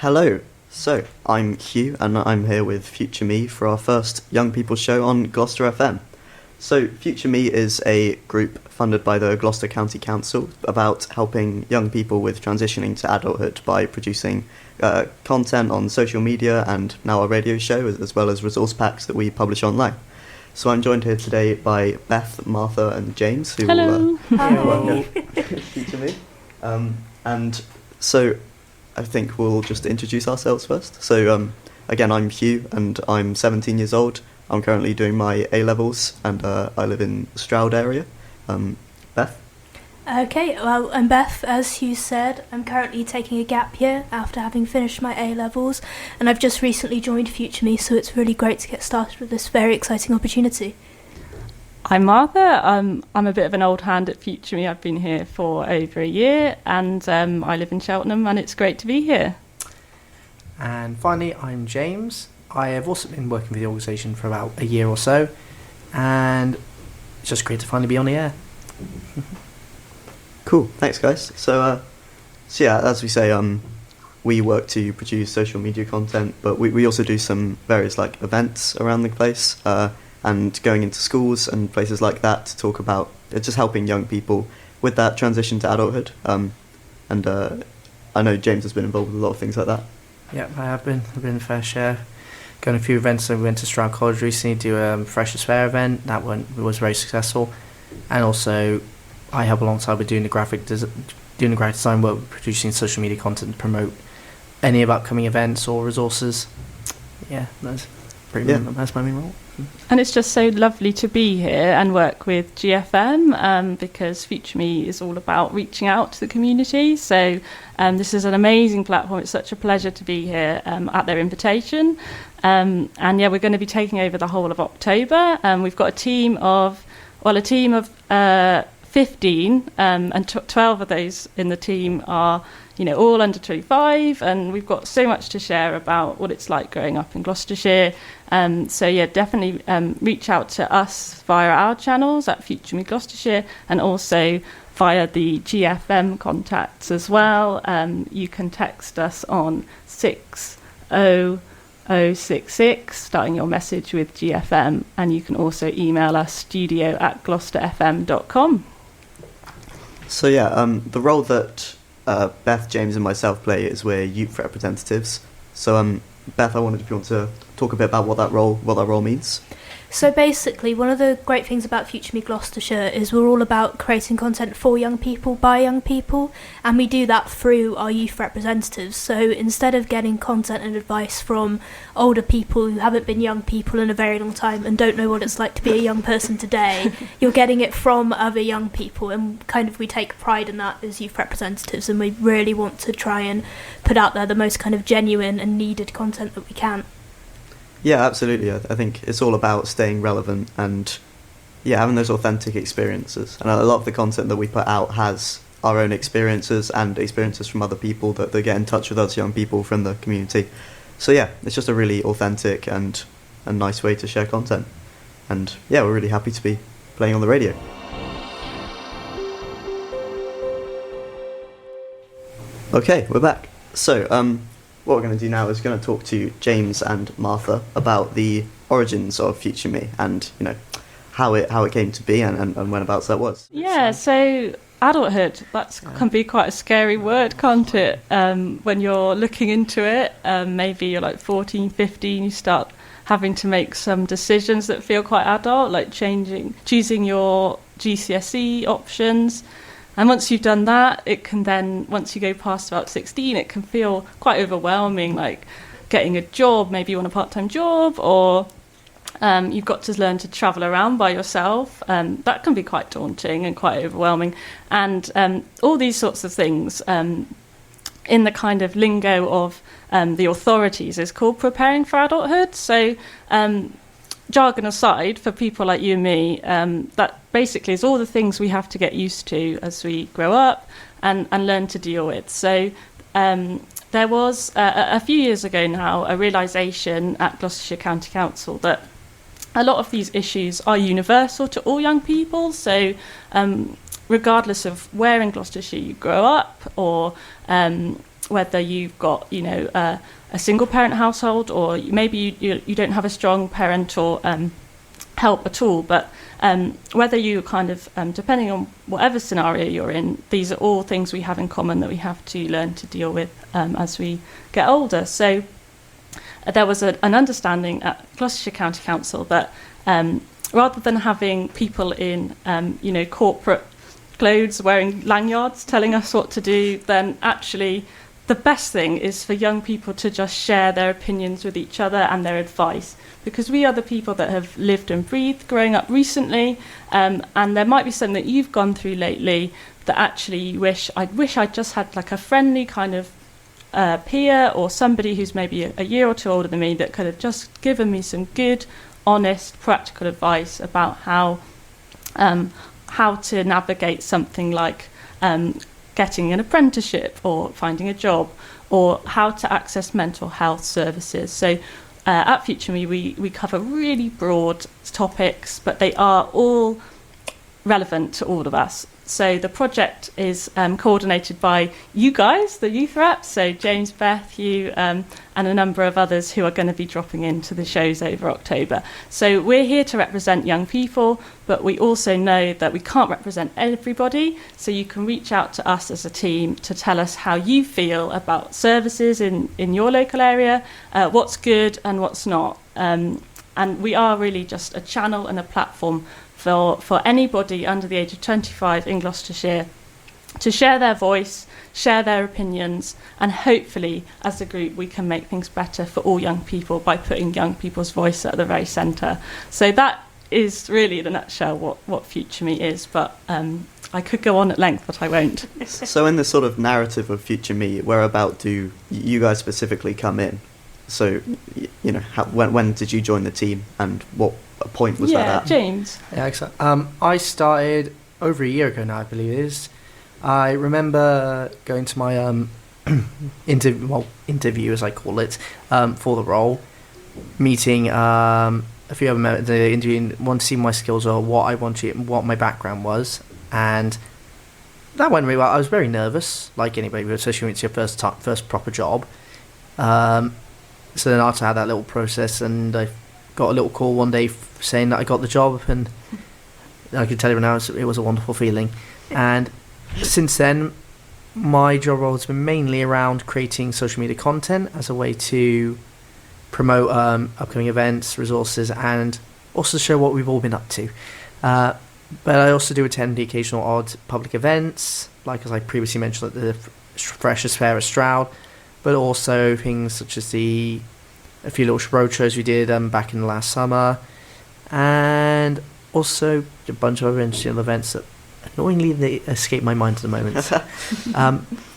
Hello. So, I'm Hugh and I'm here with Future Me for our first Young People show on Gloucester FM. So, Future Me is a group funded by the Gloucester County Council about helping young people with transitioning to adulthood by producing content on social media and now our radio show, as well as resource packs that we publish online. So I'm joined here today by Beth, Martha and James, who Hello. will Future Me. And so I think we'll just introduce ourselves first. So again, I'm Hugh and I'm 17 years old. I'm currently doing my A-levels and I live in the Stroud area. Beth? Okay, well, I'm Beth, as Hugh said. I'm currently taking a gap year after having finished my A-levels, and I've just recently joined Future Me, so it's really great to get started with this very exciting opportunity. I'm Martha. I'm a bit of an old hand at Future Me. I've been here for over a year, and I live in Cheltenham, and it's great to be here. And finally, I'm James. I have also been working with the organisation for about a year or so, and it's just great to finally be on the air. Cool, thanks guys. So yeah, as we say, we work to produce social media content, but we also do some various like events around the place, and going into schools and places like that to talk about just helping young people with that transition to adulthood. And I know James has been involved with a lot of things like that. Yeah, I have been. I've been a fair share. Going to a few events. So we went to Stroud College recently to do a Freshers' Fair event. That one was very successful, and also I help alongside with doing the graphic design work, producing social media content to promote any of upcoming events or resources. Yeah, that's my main role. And it's just so lovely to be here and work with GFM because Future Me is all about reaching out to the community. So this is an amazing platform. It's such a pleasure to be here at their invitation. And yeah, we're going to be taking over the whole of October. We've got a team of 15, and 12 of those in the team are, all under 25, and we've got so much to share about what it's like growing up in Gloucestershire. So yeah, definitely reach out to us via our channels at Future Me Gloucestershire, and also via the GFM contacts as well. You can text us on 60066, starting your message with GFM, and you can also email us studio@gloucesterfm.com. So yeah, the role that Beth, James and myself play is we're youth representatives. So Beth, I wondered if you want to talk a bit about what that role means. So basically, one of the great things about Future Me Gloucestershire is we're all about creating content for young people, by young people, and we do that through our youth representatives. So instead of getting content and advice from older people who haven't been young people in a very long time and don't know what it's like to be a young person today, you're getting it from other young people, and kind of we take pride in that as youth representatives, and we really want to try and put out there the most kind of genuine and needed content that we can. Yeah, absolutely. I think it's all about staying relevant and having those authentic experiences. And a lot of the content that we put out has our own experiences and experiences from other people that get in touch with us young people from the community. So yeah, it's just a really authentic and a nice way to share content. And yeah, we're really happy to be playing on the radio. Okay, we're back. So, what we're going to do now is going to talk to James and Martha about the origins of Future Me and, how it came to be and whenabouts that was. Yeah, so adulthood, can be quite a scary word, can't it? When you're looking into it, maybe you're like 14, 15, you start having to make some decisions that feel quite adult, like choosing your GCSE options. And once you've done that, it can then, once you go past about 16, it can feel quite overwhelming, like getting a job, maybe you want a part-time job, or you've got to learn to travel around by yourself. That can be quite daunting and quite overwhelming. And all these sorts of things, in the kind of lingo of the authorities, is called preparing for adulthood. So jargon aside, for people like you and me, that basically is all the things we have to get used to as we grow up and learn to deal with. So there was, a few years ago now, a realisation at Gloucestershire County Council that a lot of these issues are universal to all young people. So regardless of where in Gloucestershire you grow up or whether you've got, a single parent household, or maybe you don't have a strong parental help at all, but whether you kind of, depending on whatever scenario you're in, these are all things we have in common that we have to learn to deal with as we get older. So there was an understanding at Gloucestershire County Council that rather than having people in, corporate clothes wearing lanyards telling us what to do, then actually the best thing is for young people to just share their opinions with each other and their advice, because we are the people that have lived and breathed growing up recently, and there might be something that you've gone through lately that actually you wish I'd just had like a friendly kind of peer or somebody who's maybe a year or two older than me that could have just given me some good, honest, practical advice about how to navigate something like getting an apprenticeship or finding a job, or how to access mental health services. So at Future Me, we cover really broad topics, but they are all relevant to all of us. So the project is coordinated by you guys, the youth reps, so James, Beth, you, and a number of others who are going to be dropping into the shows over October. So we're here to represent young people, but we also know that we can't represent everybody, so you can reach out to us as a team to tell us how you feel about services in your local area, what's good and what's not. And we are really just a channel and a platform for anybody under the age of 25 in Gloucestershire to share their voice, share their opinions, and hopefully as a group we can make things better for all young people by putting young people's voice at the very centre. So that is really in a nutshell what Future Me is, but I could go on at length, but I won't. So in this sort of narrative of Future Me, whereabout do you guys specifically come in? So, when did you join the team, and what point was that at? James. Yeah, exactly. I started over a year ago now, I believe it is. I remember going to my interview, as I call it, for the role, meeting a few other members. The interview wanted to see my skills or what I wanted, what my background was, and that went really well. I was very nervous, like anybody, especially when it's your first proper job. So then after I had that little process, and I got a little call one day saying that I got the job, and I can tell you now it was a wonderful feeling. And since then, my job role has been mainly around creating social media content as a way to promote upcoming events, resources, and also show what we've all been up to. But I also do attend the occasional odd public events, like as I previously mentioned, at the Freshers Fair at Stroud, but also things such as a few little road shows we did back in the last summer, and also a bunch of other interesting events that annoyingly they escape my mind at the moment.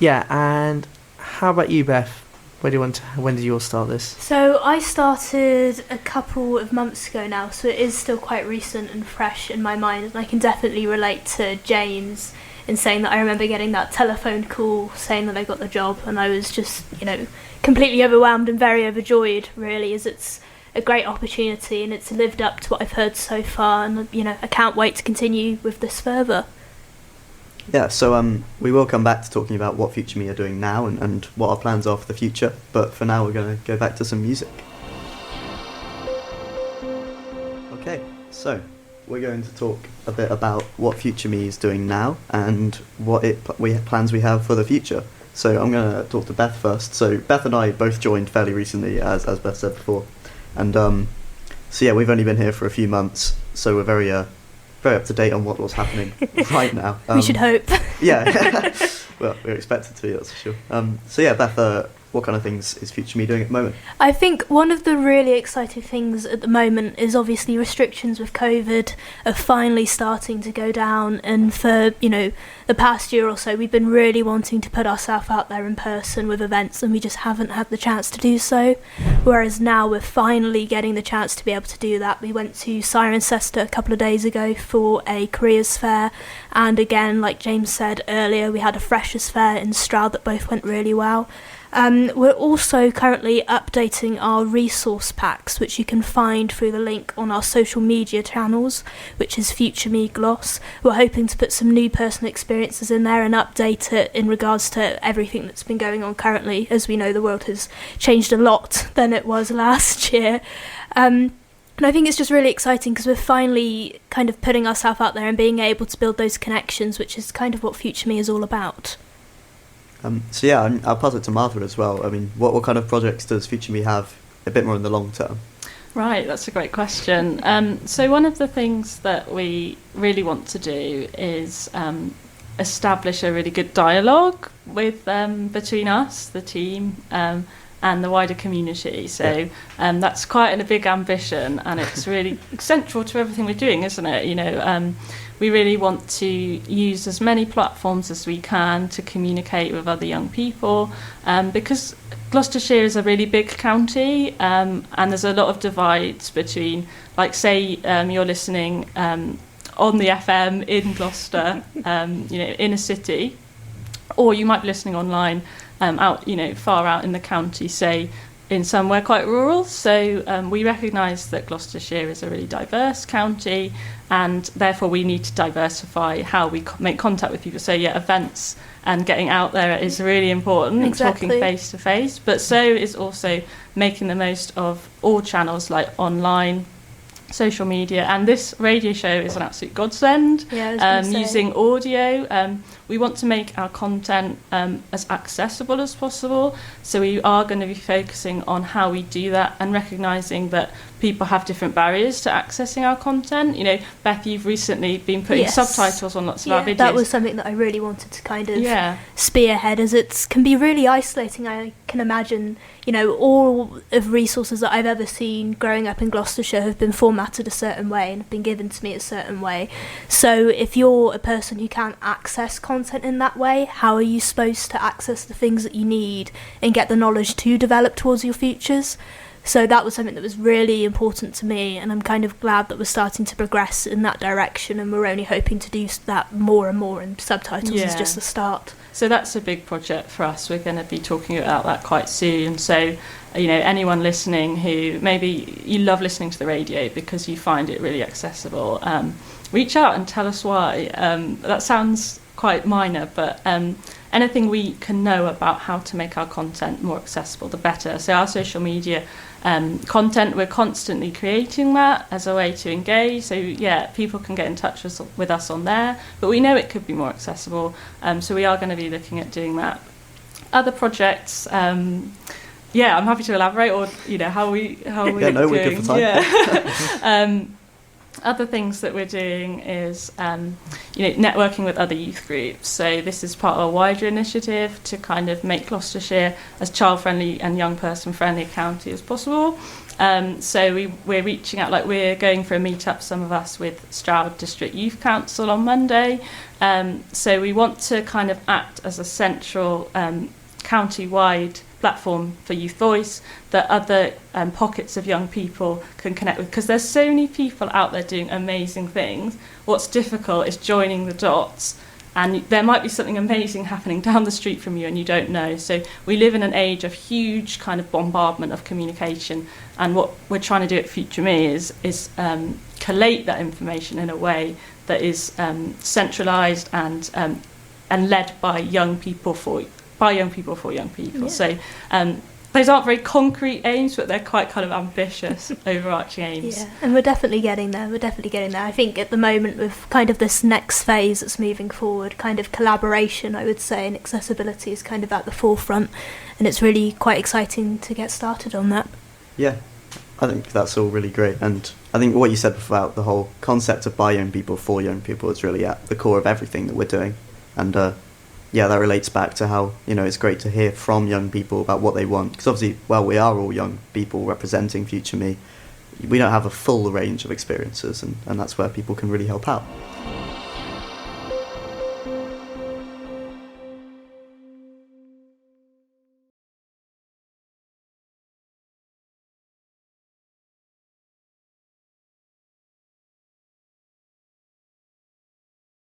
And how about you, Beth? When did you all start this? So I started a couple of months ago now, so it is still quite recent and fresh in my mind, and I can definitely relate to James in saying that I remember getting that telephone call saying that I got the job, and I was just, completely overwhelmed and very overjoyed, really, as it's a great opportunity and it's lived up to what I've heard so far, and, I can't wait to continue with this further. Yeah, so we will come back to talking about what Future Me are doing now and what our plans are for the future, but for now we're going to go back to some music. Okay, so we're going to talk a bit about what Future Me is doing now and what plans we have for the future. So I'm going to talk to Beth first. So Beth and I both joined fairly recently, as Beth said before, and we've only been here for a few months, so we're very up to date on what's happening right now. We should hope. Yeah, well, we're expected to be, that's for sure. Beth, what kind of things is Future Me doing at the moment? I think one of the really exciting things at the moment is obviously restrictions with COVID are finally starting to go down, and for, the past year or so we've been really wanting to put ourselves out there in person with events, and we just haven't had the chance to do so, whereas now we're finally getting the chance to be able to do that. We went to Cirencester a couple of days ago for a careers fair, and again, like James said earlier, we had a freshers fair in Stroud that both went really well. We're also currently updating our resource packs, which you can find through the link on our social media channels, which is Future Me Gloss. We're hoping to put some new personal experiences in there and update it in regards to everything that's been going on currently. As we know, the world has changed a lot than it was last year. And I think it's just really exciting because we're finally kind of putting ourselves out there and being able to build those connections, which is kind of what Future Me is all about. So yeah, I'll pass it to Martha as well. I mean, what kind of projects does Future Me have a bit more in the long term? Right, that's a great question. So one of the things that we really want to do is establish a really good dialogue with between us, the team, and the wider community. So that's quite a big ambition, and it's really central to everything we're doing, isn't it? You know, we really want to use as many platforms as we can to communicate with other young people, because Gloucestershire is a really big county, and there's a lot of divides between, like, say, you're listening on the FM in Gloucester, you know, in a city, or you might be listening online out, you know, far out in the county, say in somewhere quite rural. So we recognise that Gloucestershire is a really diverse county, and therefore we need to diversify how we make contact with people. So yeah, events and getting out there is really important, exactly. Talking face to face, but so is also making the most of all channels like online, social media, and this radio show is an absolute godsend. Using audio, we want to make our content as accessible as possible, so we are going to be focusing on how we do that and recognising that people have different barriers to accessing our content. You know, Beth, you've recently been putting subtitles on lots of our videos. That was something that I really wanted to kind of spearhead, as it can be really isolating. I can imagine, you know, all of resources that I've ever seen growing up in Gloucestershire have been formatted a certain way and have been given to me a certain way. So if you're a person who can't access content in that way, how are you supposed to access the things that you need and get the knowledge to develop towards your futures? So that was something that was really important to me, and I'm kind of glad that we're starting to progress in that direction, and we're only hoping to do that more and more, and subtitles is just the start. So that's a big project for us. We're going to be talking about that quite soon. So, you know, anyone listening who maybe you love listening to the radio because you find it really accessible, reach out and tell us why. That sounds quite minor, but anything we can know about how to make our content more accessible, the better. So our social media content, we're constantly creating that as a way to engage. So yeah, people can get in touch with us on there, but we know it could be more accessible. So we are going to be looking at doing that. Other projects, I'm happy to elaborate, or you know, how we doing. We're good for time. Other things that we're doing is, networking with other youth groups. So this is part of a wider initiative to kind of make Gloucestershire as child-friendly and young person-friendly a county as possible. So we're reaching out, like we're going for a meet-up, some of us, with Stroud District Youth Council on Monday. So we want to kind of act as a central county-wide platform for youth voice that other pockets of young people can connect with, because there's so many people out there doing amazing things. What's difficult is joining the dots, and there might be something amazing happening down the street from you and you don't know. So we live in an age of huge kind of bombardment of communication, and what we're trying to do at Future Me is collate that information in a way that is centralised and led by young people for young people. Yeah. So those aren't very concrete aims, but they're quite kind of ambitious, overarching aims. Yeah, and we're definitely getting there. I think at the moment, with kind of this next phase that's moving forward, kind of collaboration, I would say, and accessibility is kind of at the forefront, and it's really quite exciting to get started on that. Yeah, I think that's all really great, and I think what you said about the whole concept of by young people for young people is really at the core of everything that we're doing, and that relates back to how, you know, it's great to hear from young people about what they want. Because obviously, we are all young people representing Future Me. We don't have a full range of experiences, and that's where people can really help out.